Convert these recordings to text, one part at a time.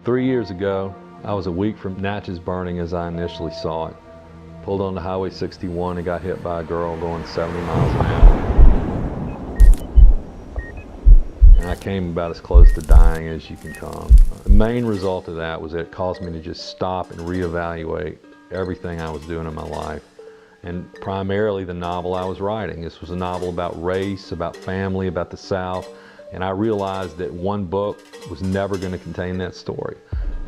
3 years ago, I was a week from Natchez Burning as I initially saw it. Pulled onto Highway 61 and got hit by a girl going 70 miles an hour. And I came about as close to dying as you can come. The main result of that was that it caused me to just stop and reevaluate everything I was doing in my life. And primarily the novel I was writing. This was a novel about race, about family, about the South. And I realized that one book was never going to contain that story.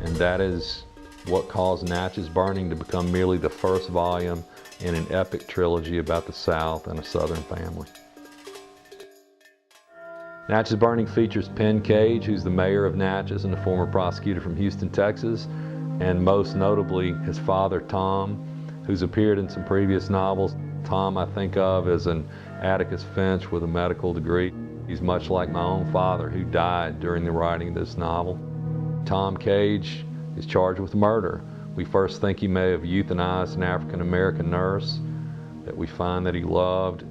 And that is what caused Natchez Burning to become merely the first volume in an epic trilogy about the South and a Southern family. Natchez Burning features Penn Cage, who's the mayor of Natchez and a former prosecutor from Houston, Texas, and most notably his father, Tom, who's appeared in some previous novels. Tom I think of as an Atticus Finch with a medical degree. He's much like my own father, who died during the writing of this novel. Tom Cage is charged with murder. We first think he may have euthanized an African-American nurse that we find that he loved.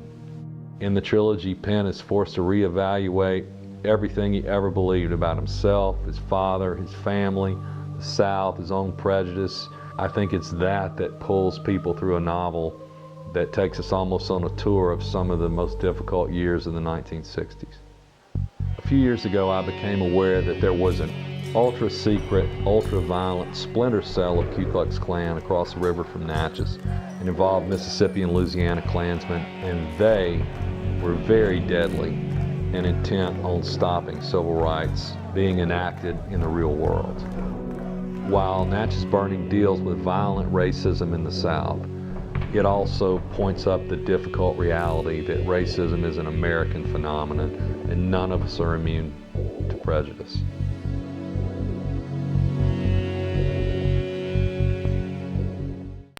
In the trilogy, Penn is forced to reevaluate everything he ever believed about himself, his father, his family, the South, his own prejudice. I think it's that pulls people through a novel that takes us almost on a tour of some of the most difficult years of the 1960s. A few years ago, I became aware that there was an ultra-secret, ultra-violent splinter cell of Ku Klux Klan across the river from Natchez. It involved Mississippi and Louisiana Klansmen, and they were very deadly and intent on stopping civil rights being enacted in the real world. While Natchez Burning deals with violent racism in the South, it also points up the difficult reality that racism is an American phenomenon and none of us are immune to prejudice.